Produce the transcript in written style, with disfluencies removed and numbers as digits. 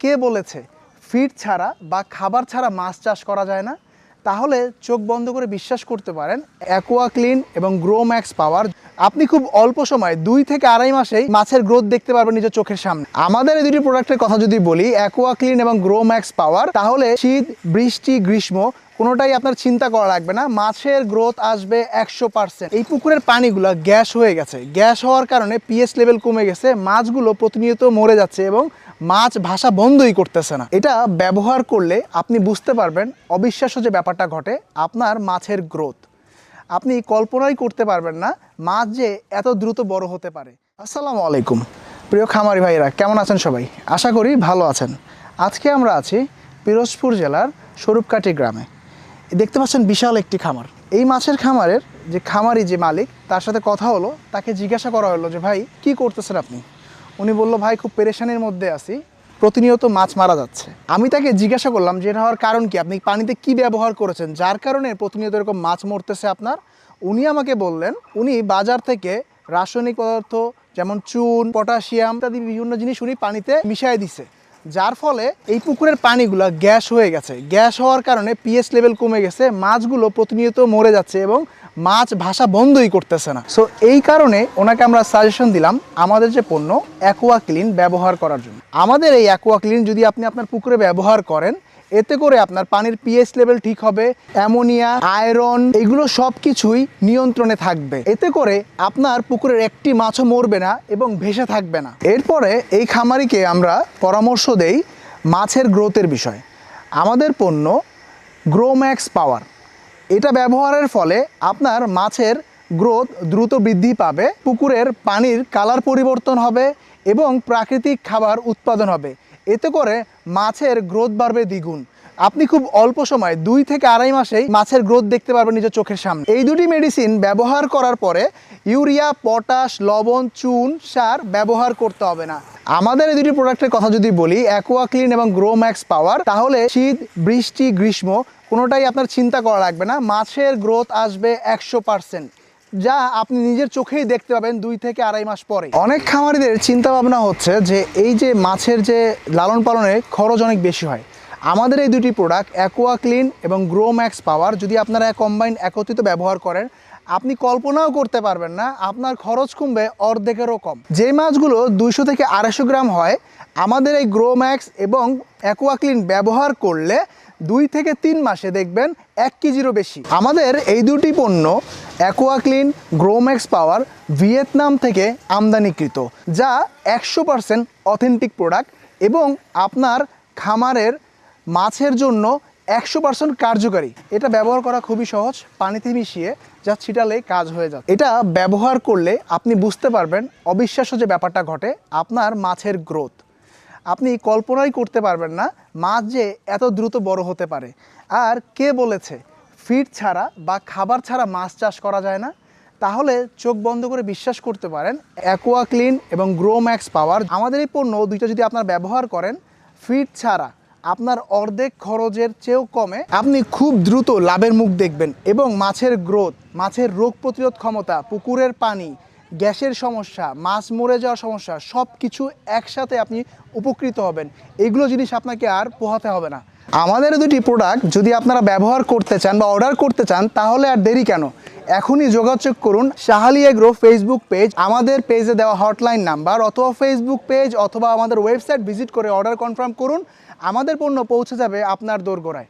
কে বলেছে ফিড ছাড়া বা খাবার ছাড়া মাছ চাষ করা যায় না? তাহলে চোখ বন্ধ করে বিশ্বাস করতে পারেন অ্যাকোয়া ক্লিন এবং গ্রো ম্যাক্স পাওয়ার। আপনি খুব অল্প সময় 2 থেকে আড়াই মাসেই মাছের গ্রোথ দেখতে পারবেন নিজের চোখের সামনে। আমাদের এই দুটি প্রোডাক্টের কথা যদি বলি, অ্যাকোয়া ক্লিন এবং গ্রো ম্যাক্স পাওয়ার, তাহলে শীত, বৃষ্টি, গ্রীষ্ম কোনোটাই আপনার চিন্তা করা লাগবে না, মাছের গ্রোথ আসবে 100%। এই পুকুরের পানিগুলো গ্যাস হয়ে গেছে, গ্যাস হওয়ার কারণে পিএইচ লেভেল কমে গেছে, মাছগুলো প্রতিনিয়ত মরে যাচ্ছে এবং মাছ ভাষা বন্ধই করতেছে না। এটা ব্যবহার করলে আপনি বুঝতে পারবেন অবিশ্বাস্য যে ব্যাপারটা ঘটে, আপনার মাছের গ্রোথ আপনি কল্পনাই করতে পারবেন না মাছ যে এত দ্রুত বড় হতে পারে। আসসালামু আলাইকুম প্রিয় খামারি ভাইরা, কেমন আছেন সবাই? আশা করি ভালো আছেন। আজকে আমরা আছি পিরোজপুর জেলার স্বরূপকাঠি গ্রামে। দেখতে পাচ্ছেন বিশাল একটি খামার। এই মাছের খামারের যে খামারি, যে মালিক, তার সাথে কথা হলো। তাকে জিজ্ঞাসা করা হলো যে ভাই কি করতেছেন আপনি? উনি বলল, ভাই খুব পেরেশানির মধ্যে আছি, প্রতিনিয়ত মাছ মারা যাচ্ছে। আমি তাকে জিজ্ঞাসা করলাম যে এটা হওয়ার কারণ কি, আপনি পানিতে কি ব্যবহার করেছেন যার কারণে প্রতিনিয়ত এরকম মাছ মরতেছে আপনার? উনি আমাকে বললেন উনি বাজার থেকে রাসায়নিক পদার্থ যেমন চুন, পটাশিয়াম ইত্যাদি বিভিন্ন জিনিস উনি পানিতে মিশিয়ে দিছে, যার ফলে এই পুকুরের পানিগুলো গ্যাস হয়ে গেছে। গ্যাস হওয়ার কারণে পিএইচ লেভেল কমে গেছে, মাছগুলো প্রতিনিয়ত মরে যাচ্ছে এবং মাছ ভাষা বন্ধই করতেছে না। সো এই কারণে ওনাকে আমরা সাজেশন দিলাম আমাদের যে পণ্য অ্যাকোয়া ক্লিন ব্যবহার করার জন্য। আমাদের এই অ্যাকোয়া ক্লিন যদি আপনি আপনার পুকুরে ব্যবহার করেন, এতে করে আপনার পানির পিএইচ লেভেল ঠিক হবে, অ্যামোনিয়া, আয়রন এগুলো সব কিছুই নিয়ন্ত্রণে থাকবে। এতে করে আপনার পুকুরের একটি মাছও মরবে না এবং ভেসে থাকবে না। এরপরে এই খামারিকে আমরা পরামর্শ দেই মাছের গ্রোথের বিষয়। আমাদের পণ্য গ্রো ম্যাক্স পাওয়ার, এটা ব্যবহারের ফলে আপনার মাছের গ্রোথ দ্রুত বৃদ্ধি পাবে, পুকুরের পানির কালার পরিবর্তন হবে এবং প্রাকৃতিক খাবার উৎপাদন হবে। এতে করে মাছের গ্রোথ বাড়বে দ্বিগুণ। আপনি খুব অল্প সময় 2 থেকে আড়াই মাসেই মাছের গ্রোথ দেখতে পারবেন নিজের চোখের সামনে। এই দুটি মেডিসিন ব্যবহার করার পরে ইউরিয়া, পটাশ, লবণ, চুন, সার ব্যবহার করতে হবে না। আমাদের এই দুটি প্রোডাক্টের কথা যদি বলি, অ্যাকোয়া ক্লিন এবং গ্রো ম্যাক্স পাওয়ার, তাহলে শীত, বৃষ্টি, গ্রীষ্ম কোনোটাই আপনার চিন্তা করা লাগবে না, মাছের গ্রোথ আসবে 100%, যা আপনি নিজের চোখেই দেখতে পাবেন 2 থেকে আড়াই মাস পরে। অনেক খামারিদের চিন্তা ভাবনা হচ্ছে যে এই যে মাছের যে লালন পালনে খরচ অনেক বেশি হয়। আমাদের এই দুটি প্রোডাক্ট অ্যাকোয়া ক্লিন এবং গ্রো ম্যাক্স পাওয়ার যদি আপনারা কম্বাইন্ড একত্রিত ব্যবহার করেন, আপনি কল্পনাও করতে পারবেন না আপনার খরচ কমবে অর্ধেকেরও কম। যে মাছগুলো 200 থেকে 250 গ্রাম হয়, আমাদের এই গ্রো ম্যাক্স এবং অ্যাকোয়া ক্লিন ব্যবহার করলে 2 থেকে 3 মাসে দেখবেন 1 কেজিরও বেশি। আমাদের এই দুটি পণ্য অ্যাকোয়া ক্লিন, গ্রো ম্যাক্স পাওয়ার ভিয়েতনাম থেকে আমদানিকৃত, যা 100% অথেন্টিক প্রোডাক্ট এবং আপনার খামারের মাছের জন্য 100% কার্যকারী। এটা ব্যবহার করা খুবই সহজ, পানিতে মিশিয়ে যা ছিটালে কাজ হয়ে যায়। এটা ব্যবহার করলে আপনি বুঝতে পারবেন অবিশ্বাস্য যে ব্যাপারটা ঘটে, আপনার মাছের গ্রোথ আপনি কল্পনাই করতে পারবেন না মাছ যে এত দ্রুত বড় হতে পারে। আর কে বলেছে ফিড ছাড়া বা খাবার ছাড়া মাছ চাষ করা যায় না? তাহলে চোখ বন্ধ করে বিশ্বাস করতে পারেন অ্যাকোয়া ক্লিন এবং গ্রো ম্যাক্স পাওয়ার। আমাদের এই পণ্য দুইটা যদি আপনার ব্যবহার করেন, ফিড ছাড়া আপনার অর্ধেক খরচের চেয়েও কমে আপনি খুব দ্রুত লাভের মুখ দেখবেন এবং মাছের গ্রোথ, মাছের রোগ প্রতিরোধ ক্ষমতা, পুকুরের পানি, গ্যাসের সমস্যা, মাছ মরে যাওয়ার সমস্যা, সব কিছু একসাথে আপনি উপকৃত হবেন। এগুলো জিনিস আপনাকে আর পোহাতে হবে না। আমাদের দুটি প্রোডাক্ট যদি আপনারা ব্যবহার করতে চান বা অর্ডার করতে চান, তাহলে আর দেরি কেন, এখনই যোগাযোগ করুন শাহালি এগ্রো ফেসবুক পেজ, আমাদের পেজে দেওয়া হটলাইন নাম্বার, অথবা ফেসবুক পেজ অথবা আমাদের ওয়েবসাইট ভিজিট করে অর্ডার কনফার্ম করুন। আমাদের পণ্য পৌঁছে যাবে আপনার দোরগোড়ায়।